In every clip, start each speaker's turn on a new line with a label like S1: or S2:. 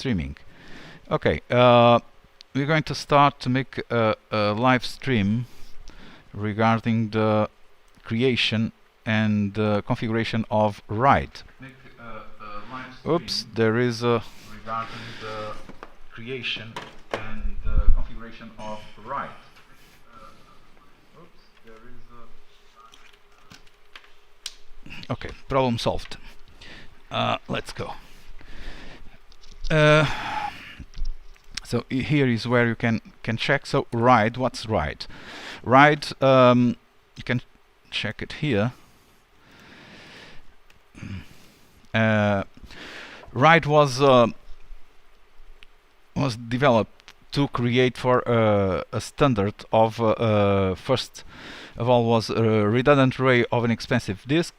S1: streaming. Okay, we're going to start to make a live stream regarding the creation and configuration of RIDE. Oops, there is a regarding the creation and configuration of RIDE. Oops, there is a okay, problem solved. Let's go. So here is where you can check. So RIDE, what's RIDE? RIDE, you can check it here. RIDE was developed to create for a standard of first of all was a redundant array of an expensive disk,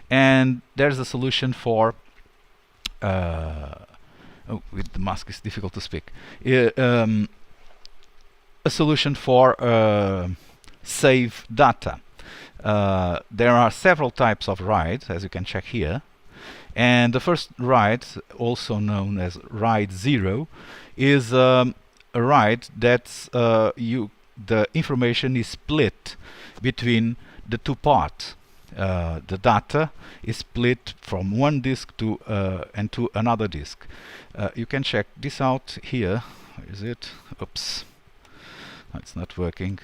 S1: and there's a solution for oh, with the mask it's difficult to speak. A solution for save data. There are several types of RIDE, as you can check here. And the first RIDE, also known as RIDE 0, is a RIDE that's the information is split between the two parts. The data is split from one disk to and to another disk. You can check this out here. Where is it? Oops, it's not working.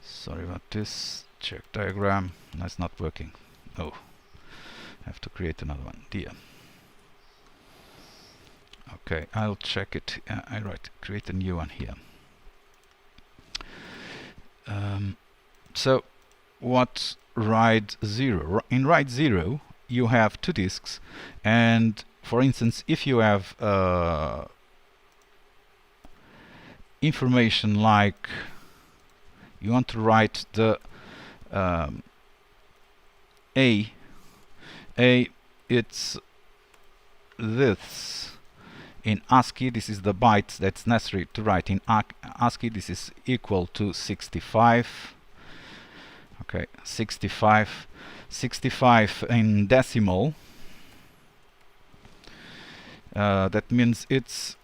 S1: Sorry about this. Check diagram. No, it's not working. Oh, I have to create another one. Dear. Okay, I'll check it. I write create a new one here. So, what's RIDE 0? In RIDE 0, you have two disks, and for instance, if you have information like you want to write the A, it's this. In ASCII, this is the bytes that's necessary to write in ASCII. This is equal to 65. Okay, 65. 65 in decimal. That means it's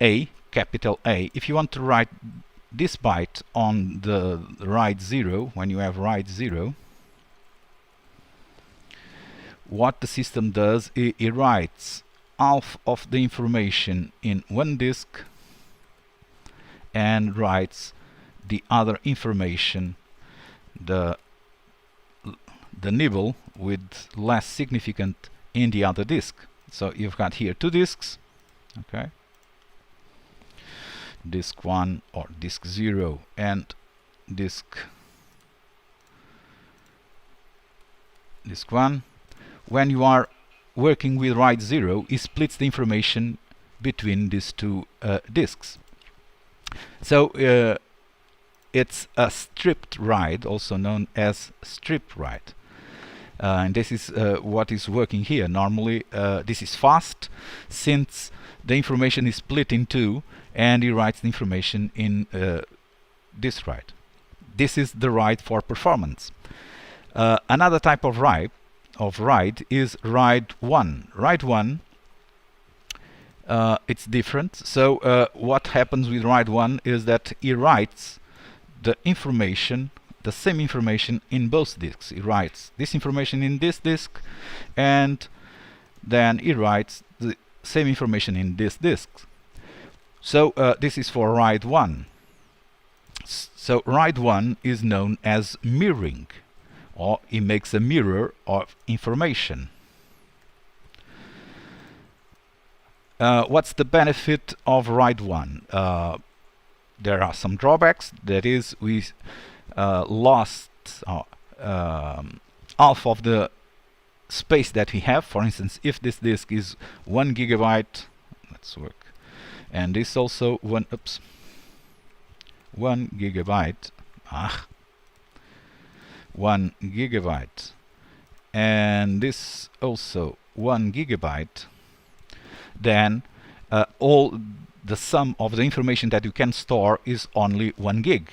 S1: A, capital A. If you want to write this byte on the RIDE 0, when you have RIDE 0, what the system does, it writes half of the information in one disk and writes the other information, the nibble with less significant, in the other disk. So you've got here two disks, okay, disk 1 or disk 0 and disk 1. When you are working with RIDE 0, it splits the information between these two disks. So it's a stripped RIDE, also known as strip RIDE. And this is what is working here. Normally this is fast, since the information is split in two and he writes the information in this RIDE. This is the RIDE for performance. Another type of RIDE is RIDE 1. RIDE 1, it's different. So what happens with RIDE 1 is that he writes the information, the same information in both disks. He writes this information in this disk, and then he writes the same information in this disk. So this is for RIDE 1. So RIDE 1 is known as mirroring, or it makes a mirror of information. What's the benefit of RIDE 1? There are some drawbacks. That is, we lost half of the space that we have. For instance, if this disk is 1 gigabyte, let's work, and this also 1 gigabyte, 1 gigabyte, and this also 1 gigabyte, then all the sum of the information that you can store is only 1 gig.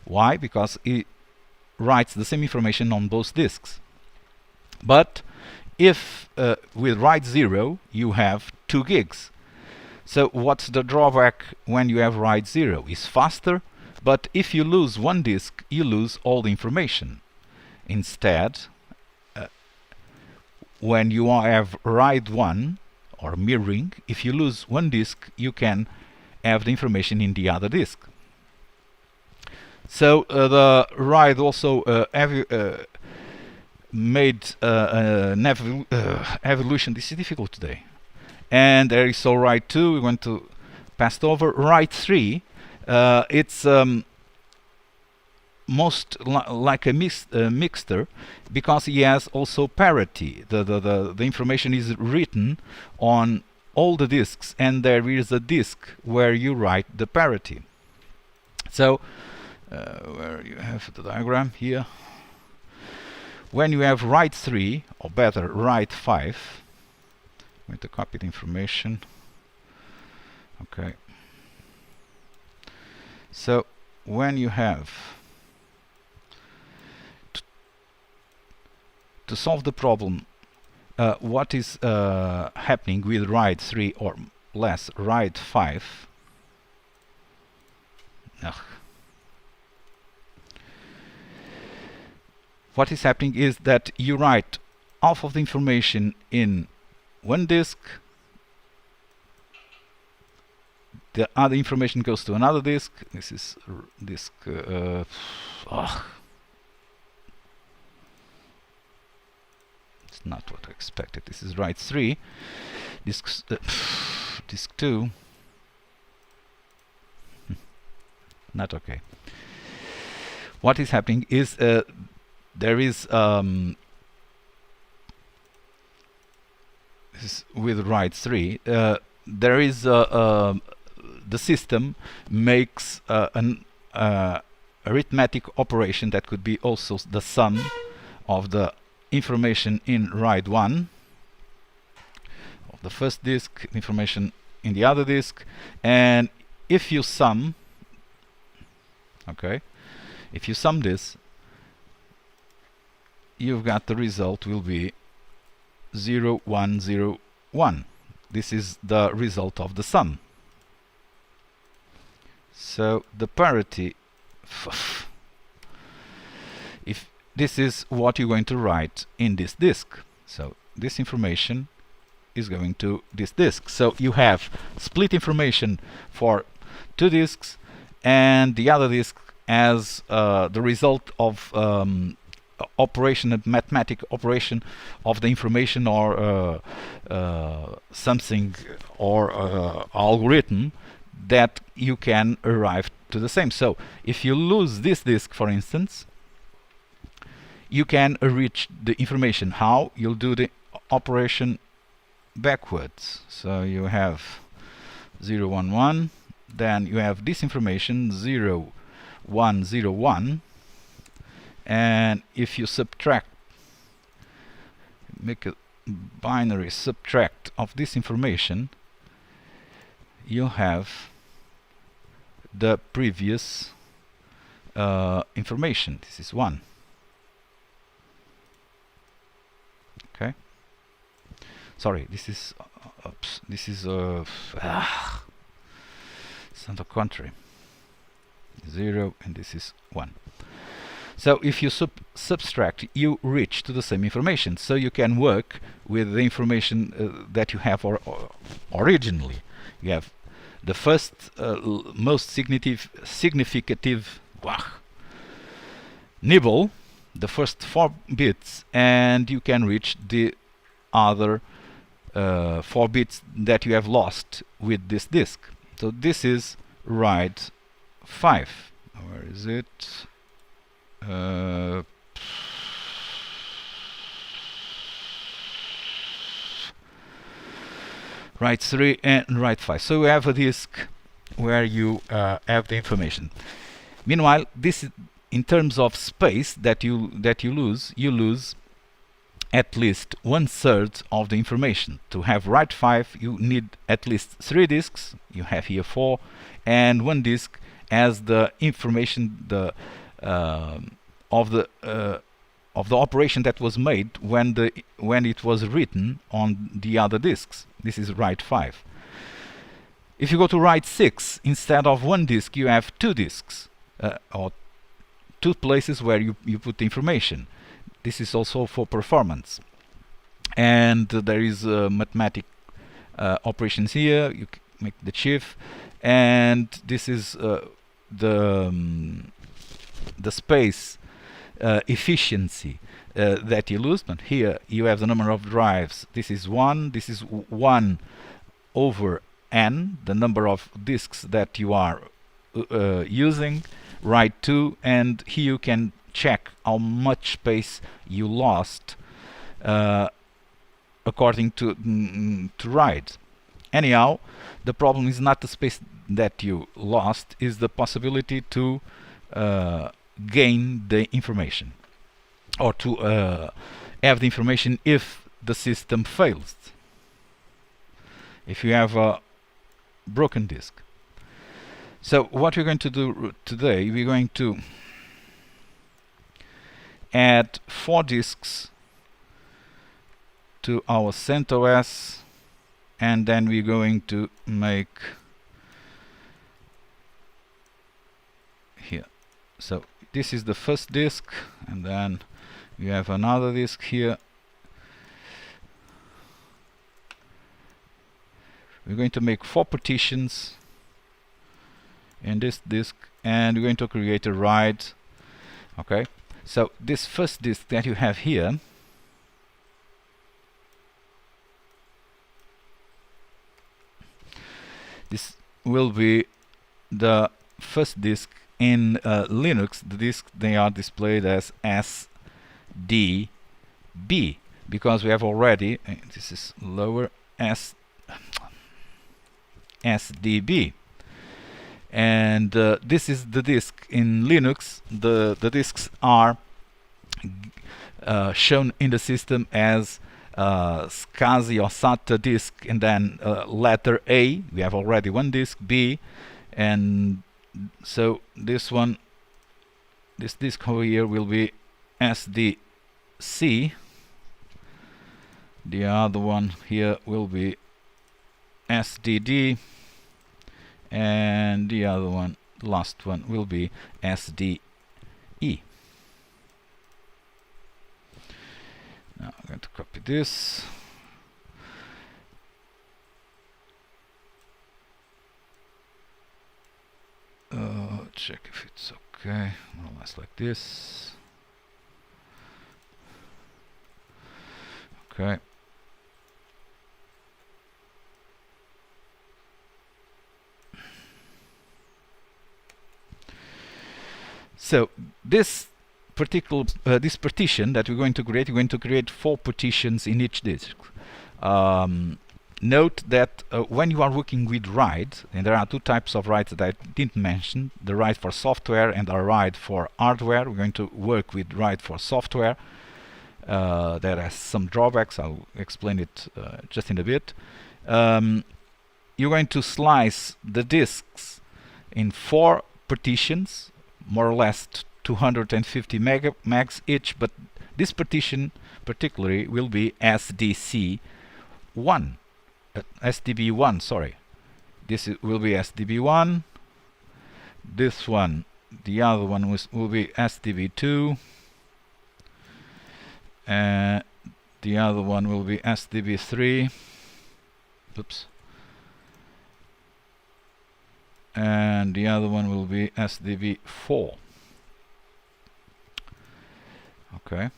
S1: Why? Because writes the same information on both disks. But if with write 0 you have 2 gigs. So what's the drawback when you have write 0? It's faster, but if you lose one disk, you lose all the information. Instead, when you have write 1 or mirroring, if you lose one disk, you can have the information in the other disk. So the write also made an evolution. This is difficult today. And there is so write 2, we want to pass over. Write 3, it's most like a mixture, because he has also parity. The information is written on all the disks, and there is a disk where you write the parity. So where you have the diagram here, when you have write 3, or better write 5, I'm going to copy the information. Okay. So when you have to solve the problem, what is happening with write 3 or less write 5? What is happening is that you write half of the information in one disk, the other information goes to another disk. This is disk. It's not what I expected. This is write 3. Disk 2. Not okay. What is happening is there is with write 3, there is the system makes an arithmetic operation that could be also the sum of the information in write 1 of the first disk, information in the other disk, and if you sum, okay, if you sum this, you've got the result will be 0, 1, 0, 1. This is the result of the sum. So the parity, if this is what you're going to write in this disk, so this information is going to this disk. So you have split information for 2 disks, and the other disk as the result of operation, a mathematic operation of the information, or something, or algorithm that you can arrive to the same. So if you lose this disk, for instance, you can reach the information. How? You'll do the operation backwards. So you have 0, 1, 1, then you have this information 0, 1, 0, 1, and if you subtract, make a binary subtract of this information, you have the previous information. This is 1. Okay. Sorry, this is oops, this is it's on the contrary. 0, and this is 1. So if you subtract, you reach to the same information. So you can work with the information that you have originally. You have the first most significative nibble, the first 4 bits, and you can reach the other 4 bits that you have lost with this disk. So this is write 5. Where is it? Write 3 and write 5. So you have a disk where you have the information. Meanwhile, this is in terms of space that you lose at least 1/3 of the information. To have write 5, you need at least 3 disks. You have here 4, and 1 disk as the information, the of the operation that was made when it was written on the other disks. This is write 5. If you go to write 6, instead of one disk you have two disks, or two places where you put the information. This is also for performance. And there is mathematic operations here. You make the chief, and this is the space efficiency that you lose. But here you have the number of drives. This is 1. This is 1 over n, the number of disks that you are using. Write 2, and here you can check how much space you lost according to write. Anyhow, the problem is not the space that you lost, is the possibility to gain the information, or to have the information if the system fails, if you have a broken disk. So what we're going to do today, we're going to add 4 disks to our CentOS, and then we're going to make here. So this is the first disk, and then we have another disk here. We're going to make 4 partitions in this disk, and we're going to create a write. Okay, so this first disk that you have here, this will be the first disk in Linux. The disk, they are displayed as SDB, because we have already, this is lower, SDB, and this is the disk in Linux. The disks are shown in the system as SCSI or SATA disk, and then letter A, we have already one disk, B, and so this one, this disk over here will be SDC. The other one here will be SDD, and the other one, last one, will be SDE. Now I'm going to copy this. Check if it's okay, more or less like this. Okay. So this particular this partition that we're going to create 4 partitions in each disk. Note that when you are working with write, and there are 2 types of writes that I didn't mention, the write for software and the write for hardware. We're going to work with write for software. That has some drawbacks. I'll explain it just in a bit. You're going to slice the disks in 4 partitions, more or less 250 megs each, but this partition particularly will be SDC1, SDB1, sorry. This will be SDB1. This one, the other one will be SDB2. The other one will be SDB3. Oops. And the other one will be SDB4. Okay.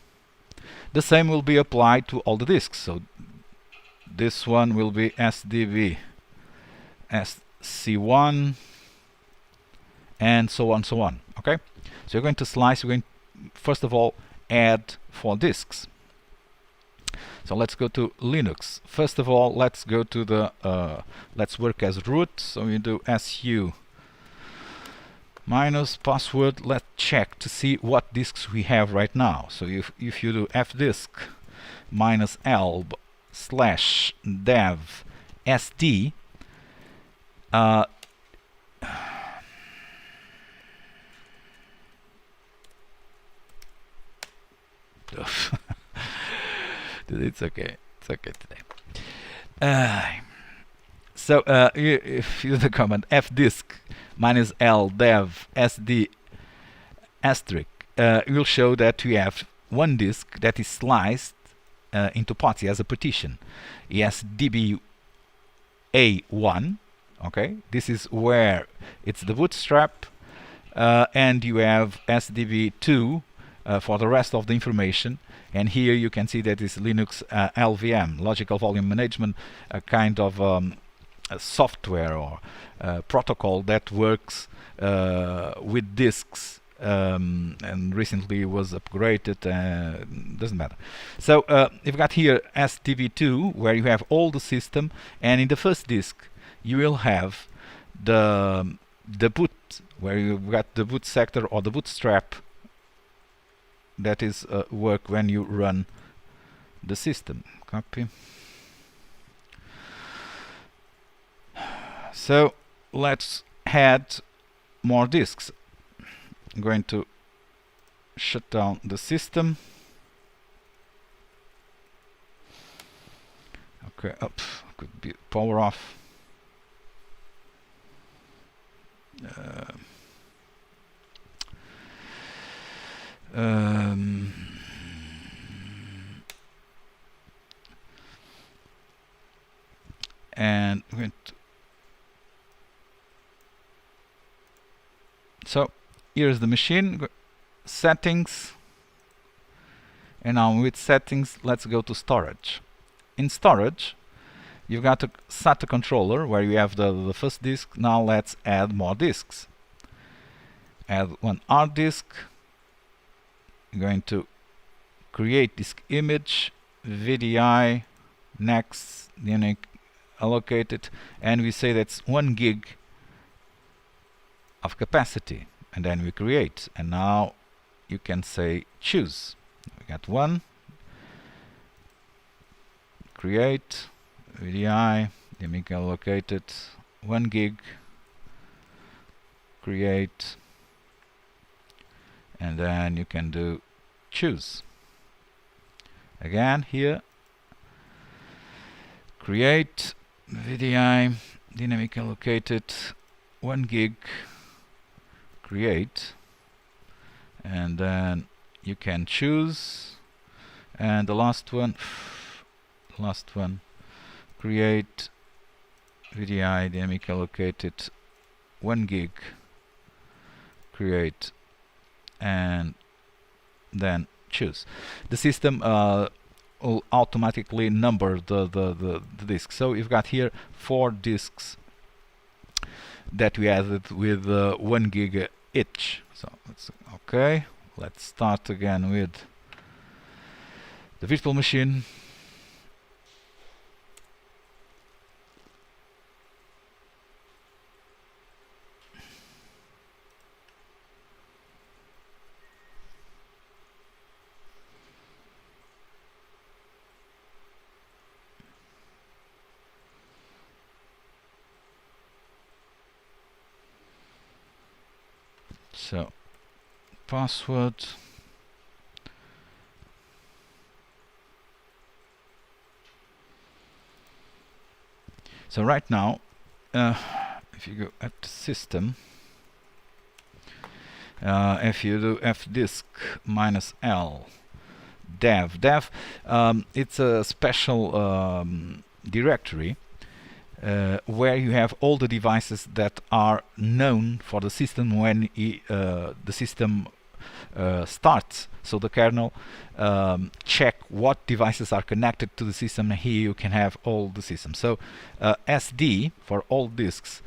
S1: The same will be applied to all the disks. So this one will be SDB SC1, and so on, so on. Okay. So you're going to slice. You're going first of all add 4 disks. So let's go to Linux. First of all, let's go to the let's work as root. So we do su minus password. Let's check to see what disks we have right now. So if you do fdisk minus -l / dev sd, It's okay. It's okay today. If you use the command fdisk -l dev sd asterisk, it will show that we have one disk that is sliced into parts. It has a partition. ESDB A1. Okay, this is where it's the bootstrap, and you have SDB2 for the rest of the information. And here you can see that it's Linux LVM, Logical Volume Management, a kind of a software or protocol that works with disks, and recently was upgraded. Doesn't matter. So you've got here SDB2, where you have all the system, and in the first disk you will have the boot, where you've got the boot sector or the bootstrap. That is work when you run the system. Copy. So let's add more disks. I'm going to shut down the system. Okay, could be power off. And we're going to, so here's the machine, settings, and now with settings let's go to storage. In storage you've got a SATA controller where you have the first disk. Now let's add more disks. Add one hard disk. I'm going to create disk image, VDI, next, unique, allocated, and we say that's 1 gig of capacity, and then we create, and now you can say choose. We got one, create, VDI, unique, allocated, 1 gig, create, and then you can do choose. Again here, create, VDI, dynamic allocated, 1 gig, create, and then you can choose, and the last one, create, VDI, dynamic allocated, 1 gig, create, and then choose. The system will automatically number the disks. So you've got here 4 disks that we added with 1 gig each. So let's okay. Let's start again with the virtual machine. So password, so right now if you go at the system, if you do fdisk -l dev, it's a special directory where you have all the devices that are known for the system when the system starts. So the kernel check what devices are connected to the system, and here you can have all the system. So SD for all disks,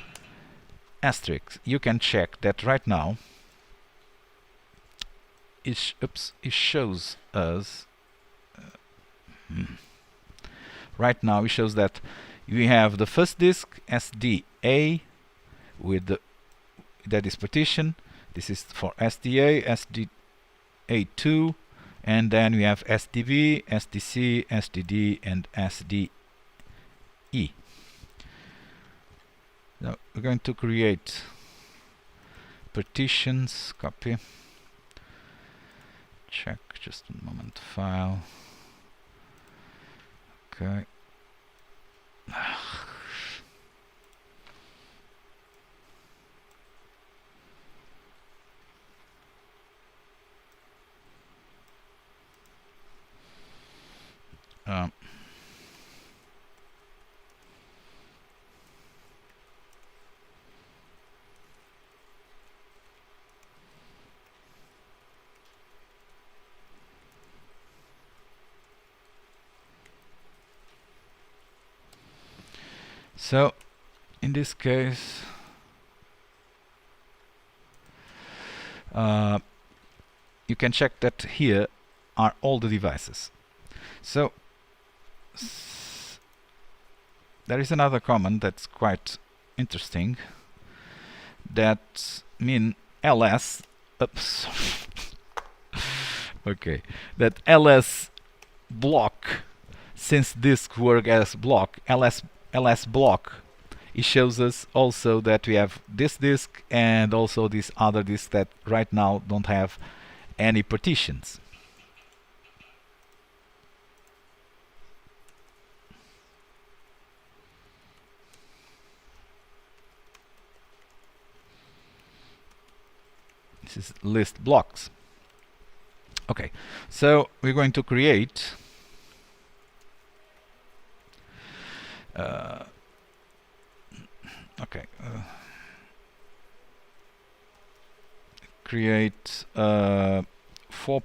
S1: asterisk, you can check that right now it shows us right now it shows that we have the first disk SDA with that is partition. This is for SDA, SDA2, and then we have SDB, SDC, SDD, and SDE. Now we're going to create partitions, copy, check just a moment. File. Okay. Um, so in this case, you can check that here are all the devices. So there is another command that's quite interesting, that mean ls oops, okay, that ls block, since disk work as block, ls block, it shows us also that we have this disk and also this other disk that right now don't have any partitions. This is list blocks. Okay, so we're going to create create 4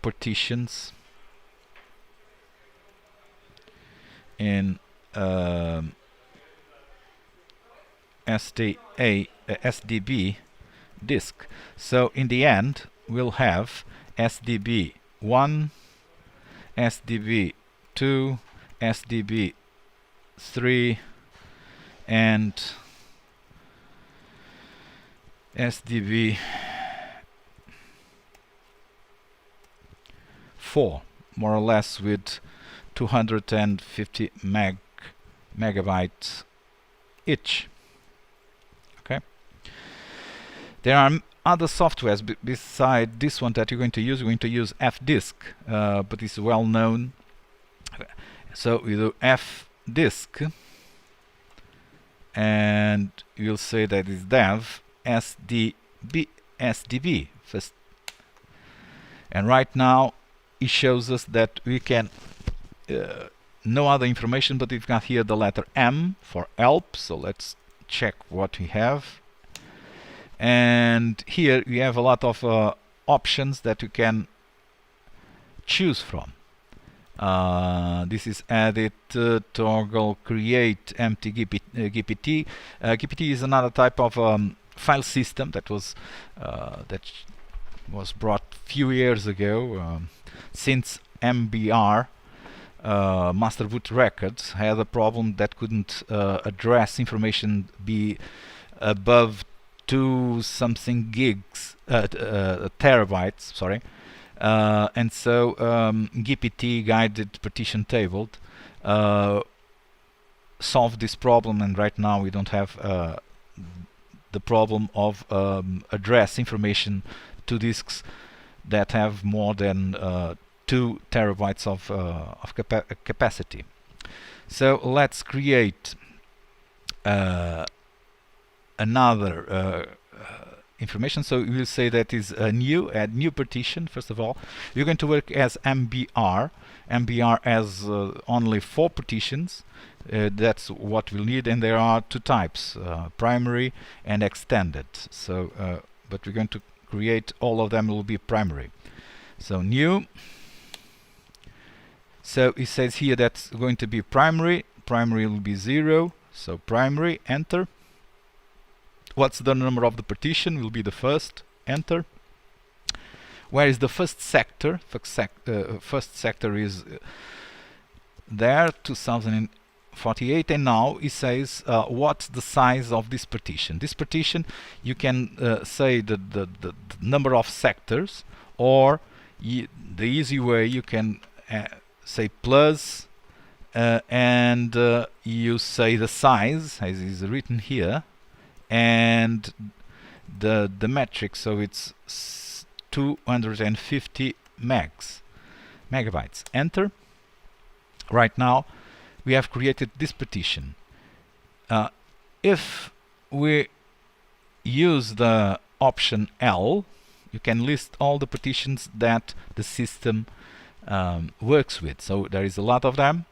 S1: partitions in SDB disk. So in the end we'll have SDB 1, SDB 2, SDB 3 and SDB 4, more or less with 250 megabytes each. Okay. There are other softwares beside this one that you're going to use. You're going to use fdisk, but it's well known. So we do fdisk, and you'll say that is dev SDB first. And right now it shows us that we can no other information, but we've got here the letter M for help. So let's check what we have. And here we have a lot of options that you can choose from. This is edit, toggle, create, empty GPT. GPT is another type of file system that was brought a few years ago, since MBR, Master Boot Records, had a problem that couldn't address information be above 2 something gigs, terabytes, sorry. And so GPT, guided partition table, solved this problem, and right now we don't have the problem of address information to disks that have more than 2 terabytes of capacity. So let's create another information. So we will say that is a add new partition. First of all, you're going to work as MBR. MBR has only 4 partitions. That's what we'll need, and there are 2 types, primary and extended. So but we're going to create all of them will be primary. So new. So it says here that's going to be primary. Primary will be 0. So primary, enter. What's the number of the partition? Will be the first, enter. Where is the first sector? First sector is there, 2048, and now it says what's the size of this partition. This partition, you can say the number of sectors, or the easy way you can say plus and you say the size as is written here, and the metric, so it's 250 megabytes. Enter. Right now we have created this partition. If we use the option L, you can list all the partitions that the system works with. So there is a lot of them,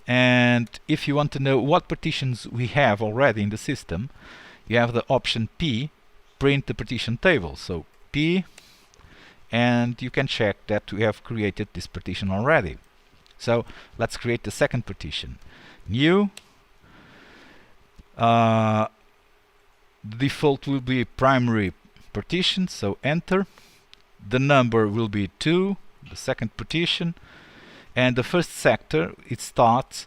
S1: and if you want to know what partitions we have already in the system, you have the option P, print the partition table. So P, and you can check that we have created this partition already. So let's create the second partition. New. The default will be primary partition, so enter. The number will be 2, the second partition, and the first sector, it starts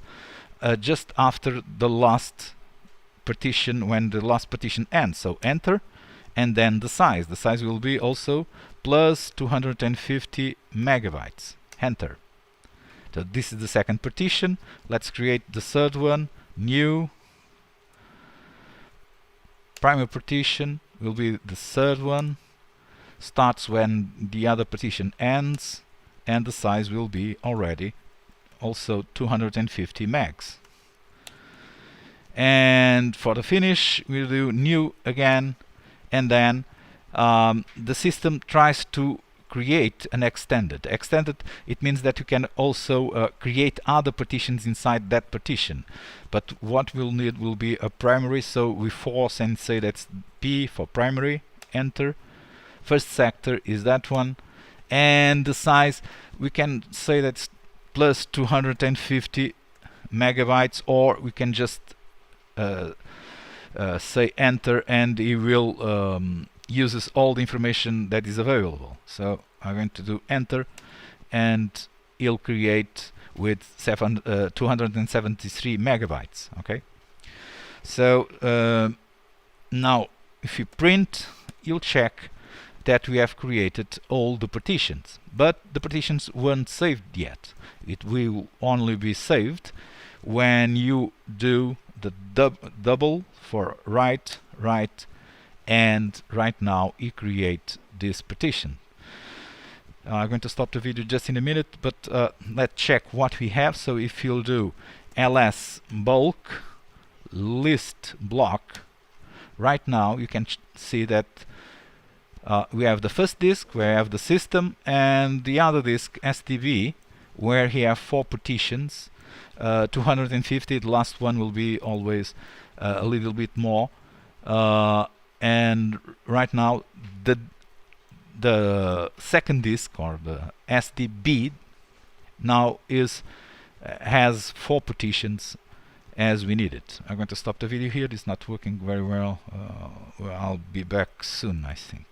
S1: just after the last partition, when the last partition ends. So enter, and then the size. The size will be also plus 250 megabytes. Enter. So this is the second partition. Let's create the third one. New. Primary partition will be the third one. Starts when the other partition ends, and the size will be already also 250 megs. And for the finish, we'll do new again, and then the system tries to create an extended. Extended, it means that you can also create other partitions inside that partition. But what we'll need will be a primary, so we force and say that's P for primary, enter. First sector is that one, and the size, we can say that's plus 250 megabytes, or we can just say enter, and it will uses all the information that is available. So I'm going to do enter, and it'll create with 273 megabytes. Okay, so now if you print, you'll check that we have created all the partitions, but the partitions weren't saved yet. It will only be saved when you do the double for write, and right now you create this partition. I'm going to stop the video just in a minute, but let's check what we have. So if you'll do ls bulk list block, right now you can see that we have the first disk where I have the system, and the other disk STB where we have 4 partitions, 250. The last one will be always a little bit more, and right now the second disk, or the STB, now has 4 partitions as we need it. I'm going to stop the video here. It's not working very well. I'll be back soon, I think.